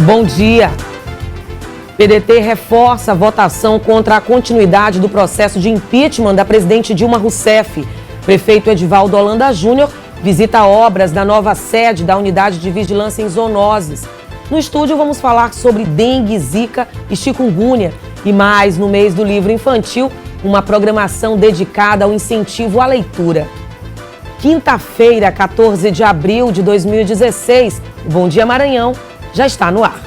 Bom dia. PDT reforça a votação contra a continuidade do processo de impeachment da presidente Dilma Rousseff. Prefeito Edivaldo Holanda Júnior visita obras da nova sede da Unidade de Vigilância em Zoonoses. No estúdio vamos falar sobre dengue, zika e chikungunya. E mais, no mês do livro infantil, uma programação dedicada ao incentivo à leitura. Quinta-feira, 14 de abril de 2016, o Bom Dia Maranhão já está no ar.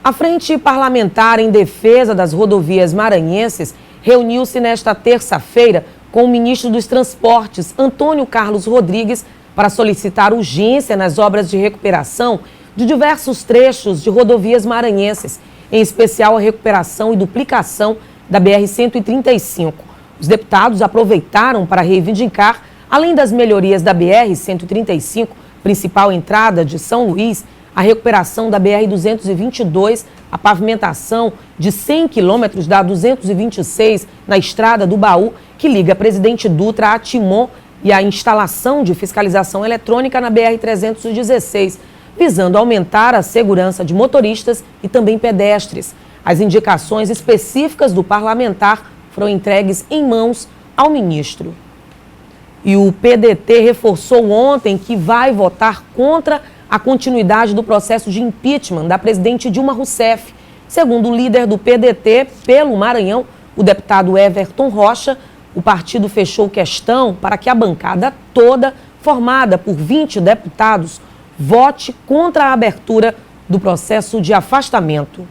A Frente Parlamentar em Defesa das Rodovias Maranhenses reuniu-se nesta terça-feira com o ministro dos Transportes, Antônio Carlos Rodrigues, para solicitar urgência nas obras de recuperação de diversos trechos de rodovias maranhenses, em especial a recuperação e duplicação da BR-135. Os deputados aproveitaram para reivindicar, além das melhorias da BR-135, principal entrada de São Luís, a recuperação da BR-222, a pavimentação de 100 quilômetros da 226 na Estrada do Baú, que liga Presidente Dutra a Timon, e a instalação de fiscalização eletrônica na BR-316, visando aumentar a segurança de motoristas e também pedestres. As indicações específicas do parlamentar foram entregues em mãos ao ministro. E o PDT reforçou ontem que vai votar contra a continuidade do processo de impeachment da presidente Dilma Rousseff. Segundo o líder do PDT pelo Maranhão, o deputado Everton Rocha, o partido fechou questão para que a bancada toda, formada por 20 deputados, vote contra a abertura do processo de afastamento.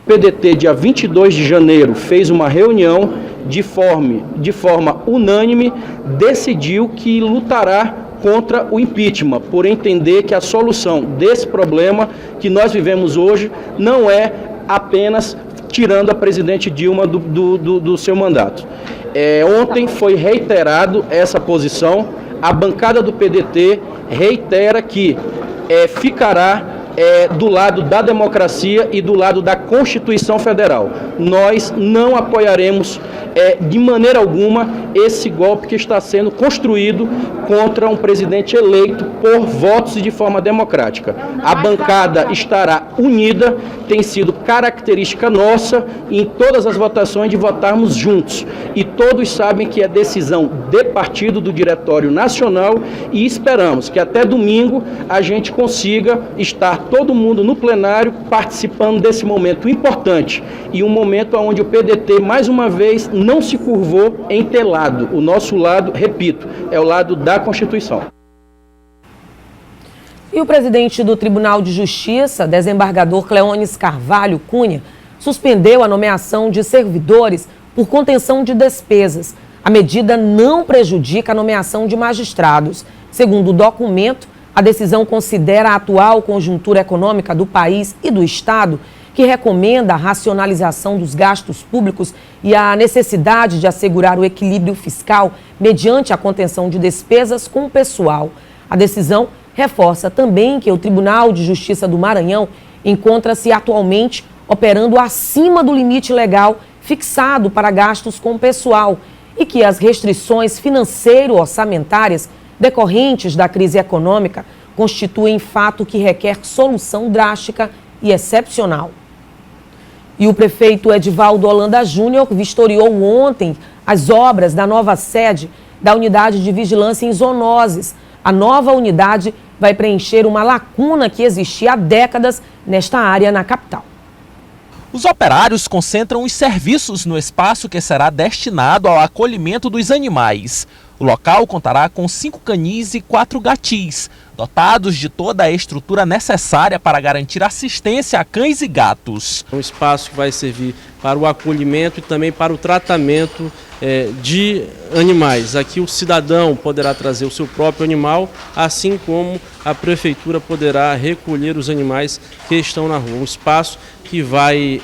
O PDT, dia 22 de janeiro, fez uma reunião de forma unânime, decidiu que lutará contra o impeachment, por entender que a solução desse problema que nós vivemos hoje não é apenas tirando a presidente Dilma do seu mandato. Ontem foi reiterado essa posição, a bancada do PDT reitera que ficará do lado da democracia e do lado da Constituição Federal. Nós não apoiaremos de maneira alguma esse golpe que está sendo construído contra um presidente eleito por votos e de forma democrática. A bancada estará unida, tem sido característica nossa em todas as votações de votarmos juntos. E todos sabem que é decisão de partido, do Diretório Nacional, e esperamos que até domingo a gente consiga estar todo mundo no plenário participando desse momento importante e um momento onde o PDT, mais uma vez, não se curvou em ter lado. O nosso lado, repito, é o lado da Constituição. E o presidente do Tribunal de Justiça, desembargador Cleones Carvalho Cunha, suspendeu a nomeação de servidores por contenção de despesas. A medida não prejudica a nomeação de magistrados. Segundo o documento, a decisão considera a atual conjuntura econômica do país e do Estado, que recomenda a racionalização dos gastos públicos e a necessidade de assegurar o equilíbrio fiscal mediante a contenção de despesas com o pessoal. A decisão reforça também que o Tribunal de Justiça do Maranhão encontra-se atualmente operando acima do limite legal fixado para gastos com o pessoal e que as restrições financeiro-orçamentárias decorrentes da crise econômica constituem fato que requer solução drástica e excepcional. E o prefeito Edivaldo Holanda Júnior vistoriou ontem as obras da nova sede da Unidade de Vigilância em Zoonoses. A nova unidade vai preencher uma lacuna que existia há décadas nesta área na capital. Os operários concentram os serviços no espaço que será destinado ao acolhimento dos animais. O local contará com 5 canis e 4 gatis, dotados de toda a estrutura necessária para garantir assistência a cães e gatos. É um espaço que vai servir para o acolhimento e também para o tratamento de animais. Aqui o cidadão poderá trazer o seu próprio animal, assim como a prefeitura poderá recolher os animais que estão na rua. Um espaço que vai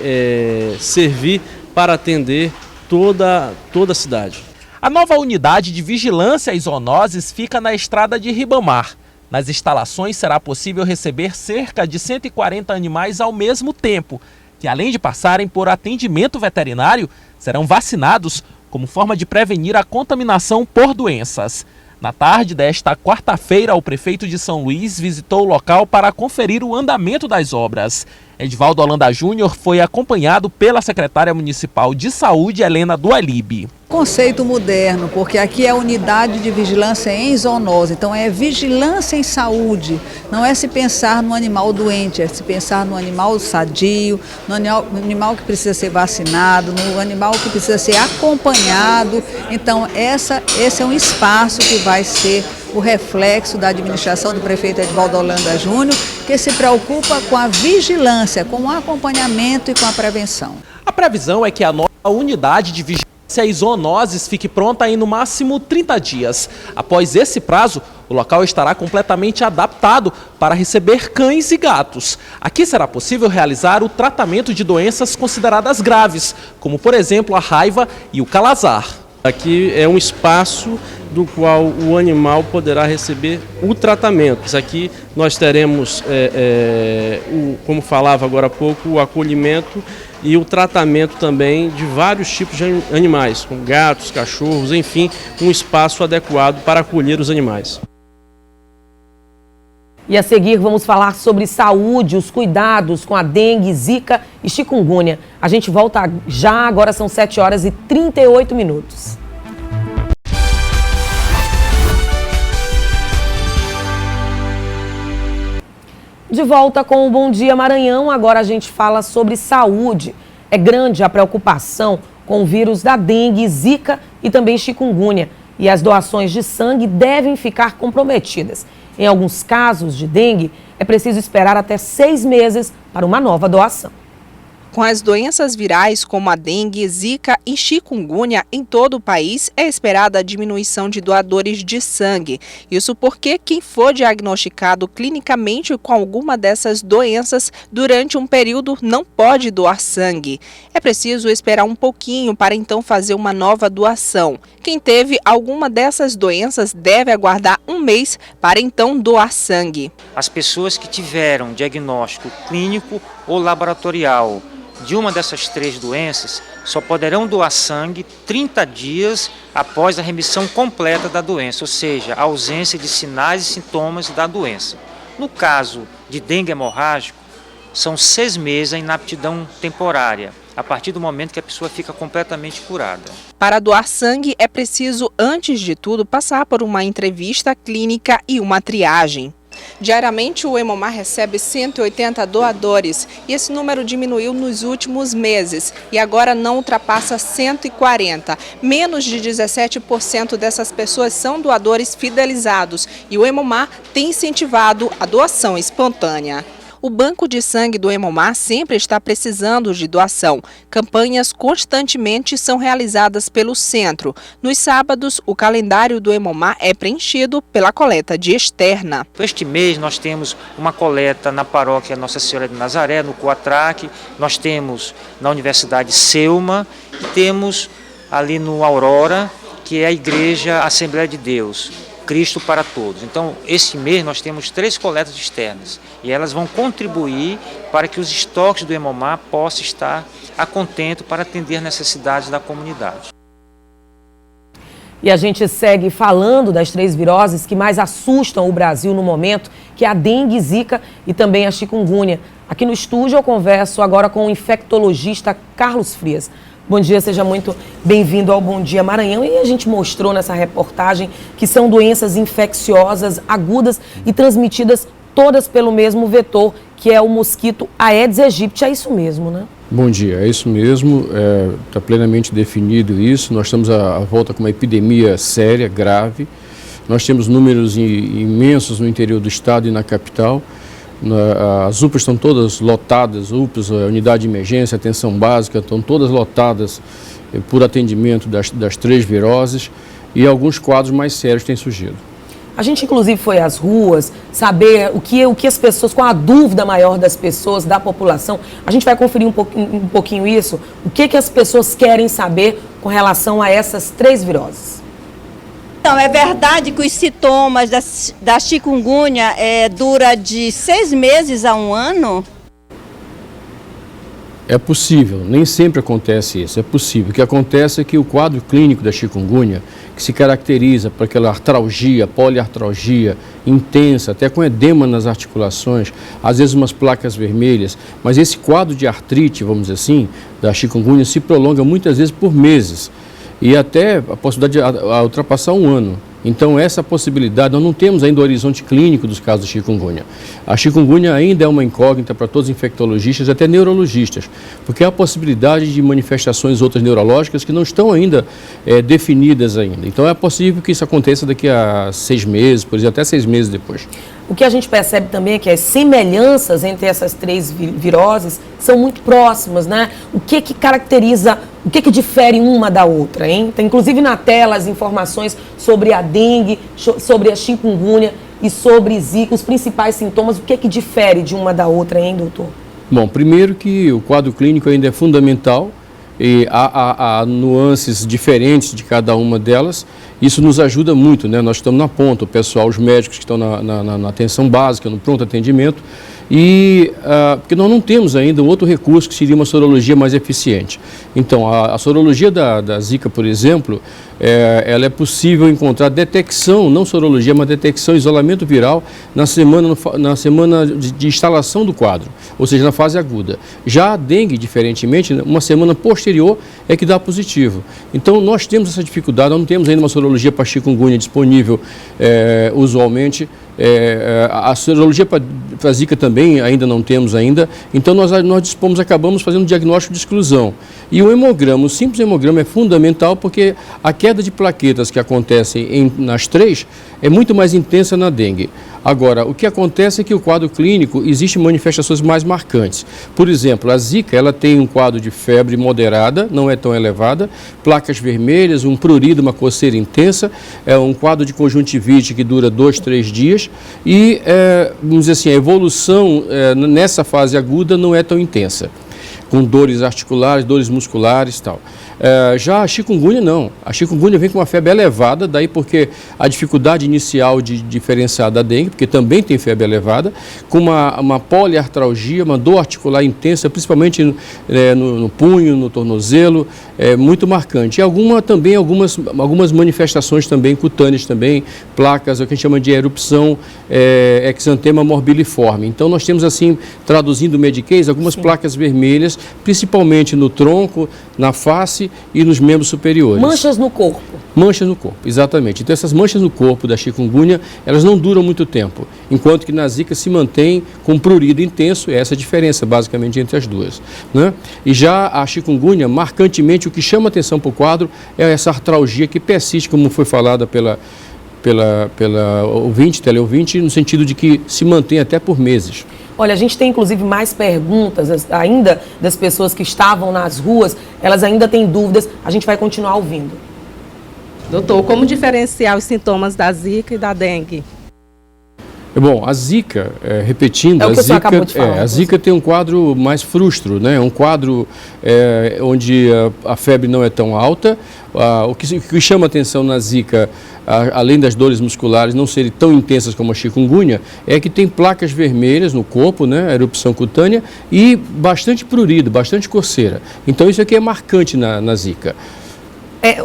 servir para atender toda a cidade. A nova unidade de vigilância e zoonoses fica na estrada de Ribamar. Nas instalações será possível receber cerca de 140 animais ao mesmo tempo, que além de passarem por atendimento veterinário, serão vacinados como forma de prevenir a contaminação por doenças. Na tarde desta quarta-feira, o prefeito de São Luís visitou o local para conferir o andamento das obras. Edivaldo Holanda Júnior foi acompanhado pela secretária municipal de saúde, Helena Dualib. Conceito moderno, porque aqui é unidade de vigilância em zoonose, então é vigilância em saúde, não é se pensar no animal doente, é se pensar no animal sadio, no animal que precisa ser vacinado, no animal que precisa ser acompanhado. Então esse é um espaço que vai ser o reflexo da administração do prefeito Edivaldo Holanda Júnior, que se preocupa com a vigilância, com o acompanhamento e com a prevenção. A previsão é que a nova unidade de vigilância e zoonoses fique pronta em no máximo 30 dias. Após esse prazo, o local estará completamente adaptado para receber cães e gatos. Aqui será possível realizar o tratamento de doenças consideradas graves, como por exemplo a raiva e o calazar. Aqui é um espaço do qual o animal poderá receber o tratamento. Aqui nós teremos, como falava agora há pouco, o acolhimento e o tratamento também de vários tipos de animais, como gatos, cachorros, enfim, um espaço adequado para acolher os animais. E a seguir vamos falar sobre saúde, os cuidados com a dengue, zika e chikungunya. A gente volta já, agora são 7h38. De volta com o Bom Dia Maranhão, agora a gente fala sobre saúde. É grande a preocupação com o vírus da dengue, zika e também chikungunya. E as doações de sangue devem ficar comprometidas. Em alguns casos de dengue, é preciso esperar até 6 meses para uma nova doação. Com as doenças virais como a dengue, zika e chikungunya em todo o país, é esperada a diminuição de doadores de sangue. Isso porque quem for diagnosticado clinicamente com alguma dessas doenças durante um período não pode doar sangue. É preciso esperar um pouquinho para então fazer uma nova doação. Quem teve alguma dessas doenças deve aguardar 1 mês para então doar sangue. As pessoas que tiveram diagnóstico clínico ou laboratorial de uma dessas 3 doenças só poderão doar sangue 30 dias após a remissão completa da doença, ou seja, a ausência de sinais e sintomas da doença. No caso de dengue hemorrágico, são 6 meses a inaptidão temporária, a partir do momento que a pessoa fica completamente curada. Para doar sangue, é preciso, antes de tudo, passar por uma entrevista clínica e uma triagem. Diariamente, o Hemomar recebe 180 doadores e esse número diminuiu nos últimos meses e agora não ultrapassa 140. Menos de 17% dessas pessoas são doadores fidelizados e o Hemomar tem incentivado a doação espontânea. O banco de sangue do Hemomar sempre está precisando de doação. Campanhas constantemente são realizadas pelo centro. Nos sábados, o calendário do Hemomar é preenchido pela coleta de externa. Este mês nós temos uma coleta na paróquia Nossa Senhora de Nazaré, no Coatraque, nós temos na Universidade Selma e temos ali no Aurora, que é a Igreja Assembleia de Deus, Cristo para Todos. Então, esse mês nós temos 3 coletas externas e elas vão contribuir para que os estoques do Hemomar possam estar a contento para atender as necessidades da comunidade. E a gente segue falando das 3 viroses que mais assustam o Brasil no momento, que é a dengue, zika e também a chikungunya. Aqui no estúdio eu converso agora com o infectologista Carlos Frias. Bom dia, seja muito bem-vindo ao Bom Dia Maranhão. E a gente mostrou nessa reportagem que são doenças infecciosas, agudas e transmitidas todas pelo mesmo vetor, que é o mosquito Aedes aegypti. É isso mesmo, né? Bom dia, é isso mesmo, está plenamente definido isso. Nós estamos à volta com uma epidemia séria, grave. Nós temos números imensos no interior do estado e na capital. As UPAs estão todas lotadas, UPAs, unidade de emergência, atenção básica, estão todas lotadas por atendimento das 3 viroses e alguns quadros mais sérios têm surgido. A gente, inclusive, foi às ruas saber o que as pessoas, qual a dúvida maior das pessoas, da população. A gente vai conferir um pouquinho isso, o que as pessoas querem saber com relação a essas 3 viroses. Então, é verdade que os sintomas da chikungunya dura de 6 meses a 1 ano? É possível, nem sempre acontece isso, é possível. O que acontece é que o quadro clínico da chikungunya, que se caracteriza por aquela artralgia, poliartralgia intensa, até com edema nas articulações, às vezes umas placas vermelhas, mas esse quadro de artrite, vamos dizer assim, da chikungunya se prolonga muitas vezes por meses e até a possibilidade de ultrapassar um ano. Então, essa possibilidade, nós não temos ainda o horizonte clínico dos casos de chikungunya. A chikungunya ainda é uma incógnita para todos os infectologistas, até neurologistas, porque há a possibilidade de manifestações outras neurológicas que não estão ainda definidas ainda. Então, é possível que isso aconteça daqui a 6 meses, por exemplo, até 6 meses depois. O que a gente percebe também é que as semelhanças entre essas 3 viroses são muito próximas, né? O que caracteriza, o que difere uma da outra, hein? Tem inclusive na tela as informações sobre a dengue, sobre a chikungunya e sobre zika, os principais sintomas, o que difere de uma da outra, hein, doutor? Bom, primeiro que o quadro clínico ainda é fundamental e há nuances diferentes de cada uma delas. Isso nos ajuda muito, né? Nós estamos na ponta, o pessoal, os médicos que estão na atenção básica, no pronto atendimento, e porque nós não temos ainda um outro recurso que seria uma sorologia mais eficiente. Então, a sorologia da zika, por exemplo, ela é possível encontrar detecção, não sorologia, mas detecção, isolamento viral na semana de instalação do quadro, ou seja, na fase aguda. Já a dengue, diferentemente, uma semana posterior é que dá positivo. Então, nós temos essa dificuldade, nós não temos ainda uma sorologia para chikungunya disponível usualmente. A sorologia para zika também ainda não temos ainda, então nós acabamos fazendo um diagnóstico de exclusão. E o hemograma, o simples hemograma é fundamental porque a queda de plaquetas que acontece nas 3 é muito mais intensa na dengue. Agora, o que acontece é que o quadro clínico existe manifestações mais marcantes. Por exemplo, a zika, ela tem um quadro de febre moderada, não é tão elevada, placas vermelhas, um prurido, uma coceira intensa, um quadro de conjuntivite que dura 2, 3 dias e, vamos dizer assim, a evolução nessa fase aguda não é tão intensa, com dores articulares, dores musculares e tal. Já a chikungunya não. A chikungunya vem com uma febre elevada, daí porque a dificuldade inicial de diferenciar da dengue, porque também tem febre elevada, com uma poliartralgia, uma dor articular intensa, principalmente no punho, no tornozelo, muito marcante. E algumas manifestações também cutâneas, também, placas, o que a gente chama de erupção exantema morbiliforme. Então nós temos assim, traduzindo o Medicaid, algumas placas vermelhas, principalmente no tronco, na face e nos membros superiores. Manchas no corpo. Manchas no corpo, exatamente. Então essas manchas no corpo da chikungunya, elas não duram muito tempo, enquanto que na zika se mantém com prurido intenso, essa é a diferença basicamente entre as duas, né? E já a chikungunya, marcantemente, o que chama atenção para o quadro é essa artralgia que persiste, como foi falada pela teleouvinte, no sentido de que se mantém até por meses. Olha, a gente tem inclusive mais perguntas ainda das pessoas que estavam nas ruas, elas ainda têm dúvidas, a gente vai continuar ouvindo. Doutor, como diferenciar os sintomas da zika e da dengue? Bom, a zika, repetindo, a zika tem um quadro mais frustro, né? Um quadro onde a febre não é tão alta. O que chama atenção na zika, além das dores musculares não serem tão intensas como a chikungunya, é que tem placas vermelhas no corpo, né? Erupção cutânea e bastante prurido, bastante coceira. Então isso aqui é marcante na zika.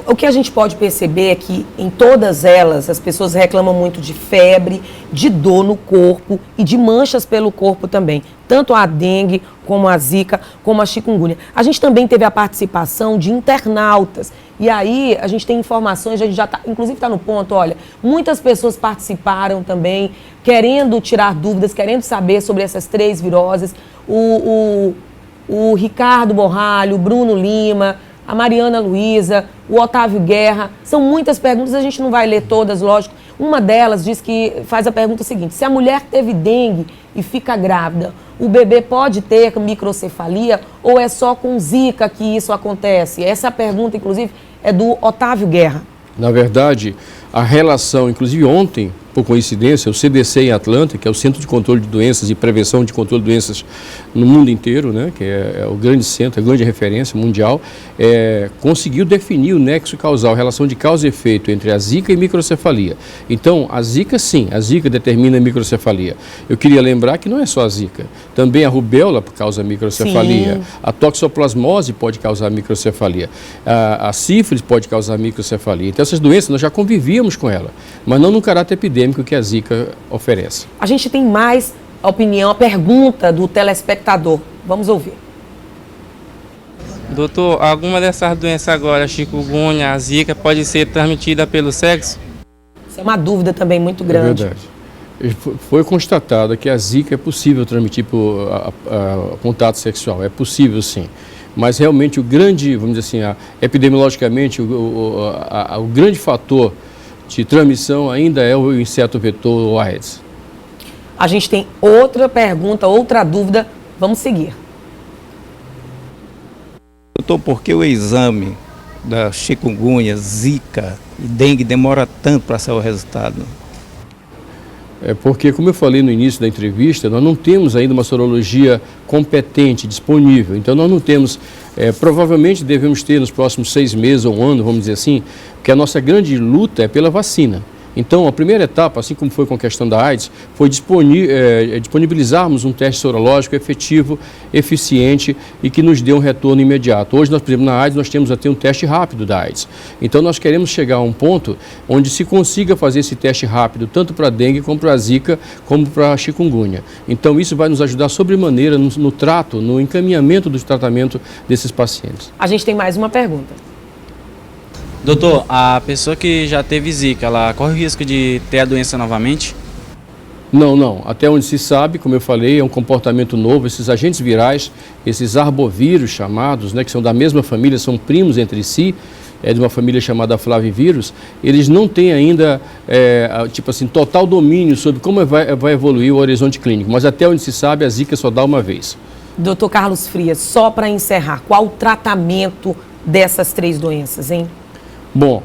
O que a gente pode perceber é que em todas elas as pessoas reclamam muito de febre, de dor no corpo e de manchas pelo corpo também. Tanto a dengue, como a zika, como a chikungunya. A gente também teve a participação de internautas. E aí a gente tem informações, a gente já inclusive está no ponto, olha, muitas pessoas participaram também, querendo tirar dúvidas, querendo saber sobre essas 3 viroses. O Ricardo Borralho, o Bruno Lima, a Mariana Luiza, o Otávio Guerra, são muitas perguntas, a gente não vai ler todas, lógico. Uma delas faz a pergunta seguinte: se a mulher teve dengue e fica grávida, o bebê pode ter microcefalia ou é só com zika que isso acontece? Essa pergunta, inclusive, é do Otávio Guerra. Na verdade, a relação, inclusive ontem, por coincidência, o CDC em Atlanta, que é o Centro de Controle de Doenças e Prevenção de Controle de Doenças no mundo inteiro, né, que é o grande centro, a grande referência mundial, conseguiu definir o nexo causal, a relação de causa e efeito entre a zika e microcefalia. Então, a zika sim, a zika determina a microcefalia. Eu queria lembrar que não é só a zika, também a rubéola causa microcefalia, sim. A toxoplasmose pode causar microcefalia, a sífilis pode causar microcefalia. Então, essas doenças nós já convivíamos com ela, mas não no caráter epidêmico que a zika oferece. A gente tem mais opinião, a pergunta do telespectador. Vamos ouvir. Doutor, alguma dessas doenças agora, chikungunya, a zika, pode ser transmitida pelo sexo? Isso é uma dúvida também muito grande. É verdade. Foi constatado que a zika é possível transmitir por contato sexual, é possível sim. Mas realmente o grande, vamos dizer assim, epidemiologicamente, o grande fator de transmissão ainda é o inseto vetor, o Aedes. A gente tem outra pergunta, outra dúvida. Vamos seguir. Doutor, por que o exame da chikungunya, zika e dengue demora tanto para sair o resultado? É porque, como eu falei no início da entrevista, nós não temos ainda uma sorologia competente, disponível. Então, nós não temos, provavelmente devemos ter nos próximos 6 meses ou um ano, vamos dizer assim, porque a nossa grande luta é pela vacina. Então, a primeira etapa, assim como foi com a questão da AIDS, foi disponibilizarmos um teste sorológico efetivo, eficiente e que nos dê um retorno imediato. Hoje, nós, por exemplo, na AIDS, nós temos até um teste rápido da AIDS. Então, nós queremos chegar a um ponto onde se consiga fazer esse teste rápido, tanto para a dengue, como para a zika, como para a chikungunya. Então, isso vai nos ajudar sobremaneira no trato, no encaminhamento do tratamento desses pacientes. A gente tem mais uma pergunta. Doutor, a pessoa que já teve zika, ela corre o risco de ter a doença novamente? Não. Até onde se sabe, como eu falei, é um comportamento novo. Esses agentes virais, esses arbovírus chamados, né, que são da mesma família, são primos entre si, de uma família chamada flavivírus, eles não têm ainda, total domínio sobre como vai evoluir o horizonte clínico. Mas até onde se sabe, a zika só dá uma vez. Doutor Carlos Frias, só para encerrar, qual o tratamento dessas 3 doenças, hein? Bom,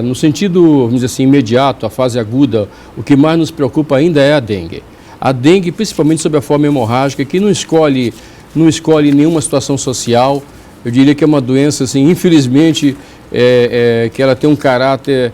no sentido, vamos dizer assim, imediato, a fase aguda, o que mais nos preocupa ainda é a dengue. A dengue, principalmente sob a forma hemorrágica, que não escolhe nenhuma situação social. Eu diria que é uma doença, assim, infelizmente, que ela tem um caráter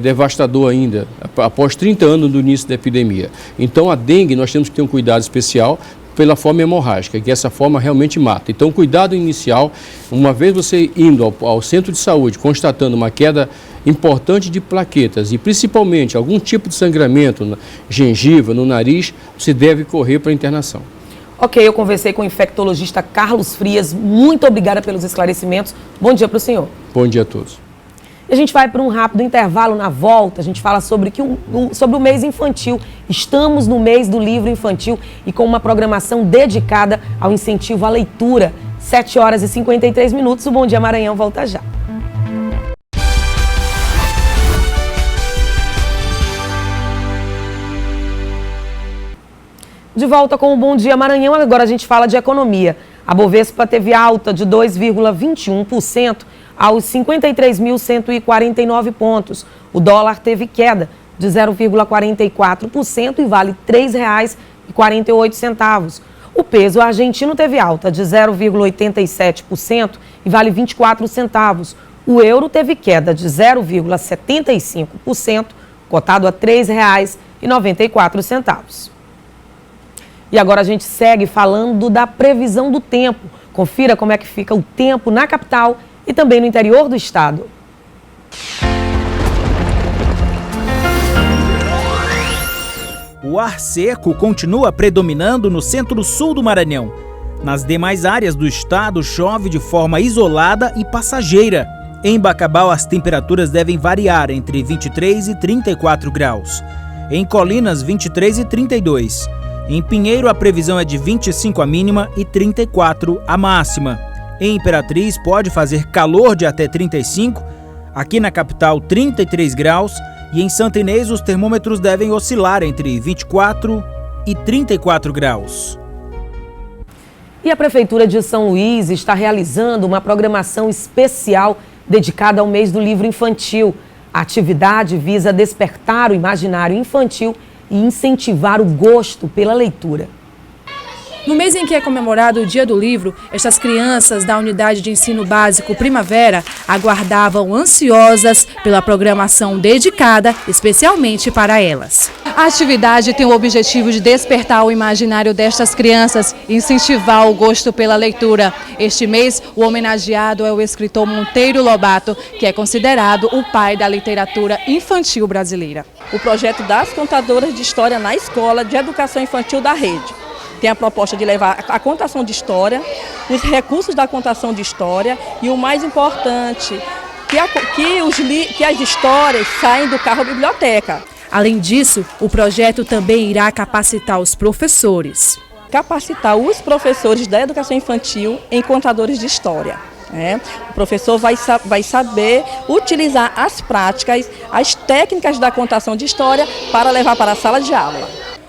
devastador ainda, após 30 anos do início da epidemia. Então, a dengue, nós temos que ter um cuidado especial pela forma hemorrágica, que essa forma realmente mata. Então, cuidado inicial, uma vez você indo ao centro de saúde, constatando uma queda importante de plaquetas e principalmente algum tipo de sangramento na gengiva, no nariz, você deve correr para a internação. Ok, eu conversei com o infectologista Carlos Frias. Muito obrigada pelos esclarecimentos. Bom dia para o senhor. Bom dia a todos. E a gente vai para um rápido intervalo. Na volta, a gente fala sobre o mês infantil. Estamos no mês do livro infantil e com uma programação dedicada ao incentivo à leitura. 7h53. O Bom Dia Maranhão volta já. De volta com o Bom Dia Maranhão, agora a gente fala de economia. A Bovespa teve alta de 2,21% aos 53.149 pontos. O dólar teve queda de 0,44% e vale R$ 3,48. O peso argentino teve alta de 0,87% e vale 24 centavos. O euro teve queda de 0,75%, cotado a R$ 3,94. E agora a gente segue falando da previsão do tempo. Confira como é que fica o tempo na capital e também no interior do estado. O ar seco continua predominando no centro-sul do Maranhão. Nas demais áreas do estado, chove de forma isolada e passageira. Em Bacabal, as temperaturas devem variar entre 23 e 34 graus. Em Colinas, 23 e 32. Em Pinheiro, a previsão é de 25 a mínima e 34 a máxima. Em Imperatriz, pode fazer calor de até 35, aqui na capital 33 graus e em Santa Inês os termômetros devem oscilar entre 24 e 34 graus. E a Prefeitura de São Luís está realizando uma programação especial dedicada ao mês do livro infantil. A atividade visa despertar o imaginário infantil e incentivar o gosto pela leitura. No mês em que é comemorado o Dia do Livro, estas crianças da Unidade de Ensino Básico Primavera aguardavam ansiosas pela programação dedicada especialmente para elas. A atividade tem o objetivo de despertar o imaginário destas crianças e incentivar o gosto pela leitura. Este mês, o homenageado é o escritor Monteiro Lobato, que é considerado o pai da literatura infantil brasileira. O projeto das contadoras de história na Escola de Educação Infantil da Rede tem a proposta de levar a contação de história, os recursos da contação de história e o mais importante, que as histórias saem do carro biblioteca. Além disso, o projeto também irá capacitar os professores. Capacitar os professores da educação infantil em contadores de história. O professor vai saber utilizar as práticas, as técnicas da contação de história para levar para a sala de aula.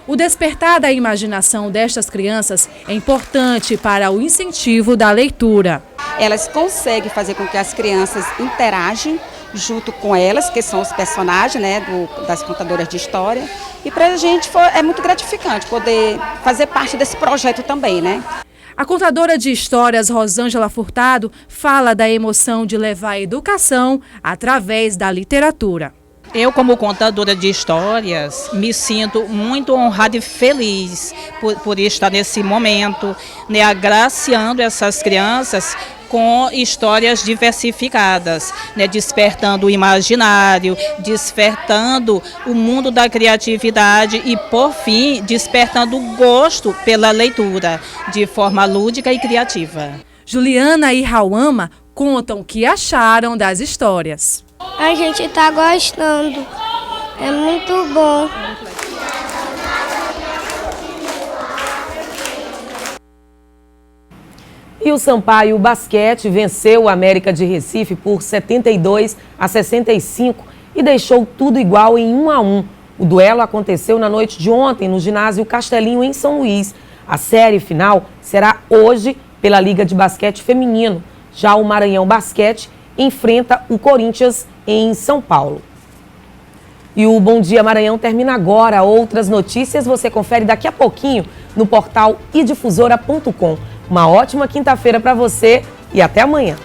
O despertar da imaginação destas crianças é importante para o incentivo da leitura. Elas conseguem fazer com que as crianças interagem junto com elas, que são os personagens, das contadoras de história. E para a gente é muito gratificante poder fazer parte desse projeto também, A contadora de histórias Rosângela Furtado fala da emoção de levar a educação através da literatura. Eu, como contadora de histórias, me sinto muito honrada e feliz por estar nesse momento, agraciando essas crianças com histórias diversificadas, despertando o imaginário, despertando o mundo da criatividade e, por fim, despertando o gosto pela leitura, de forma lúdica e criativa. Juliana e Rauama contam o que acharam das histórias. A gente está gostando, é muito bom. E o Sampaio Basquete venceu o América de Recife por 72-65 e deixou tudo igual em 1-1. O duelo aconteceu na noite de ontem no ginásio Castelinho, em São Luís. A série final será hoje pela Liga de Basquete Feminino. Já o Maranhão Basquete enfrenta o Corinthians em São Paulo. E o Bom Dia Maranhão termina agora. Outras notícias você confere daqui a pouquinho no portal idifusora.com. Uma ótima quinta-feira para você e até amanhã.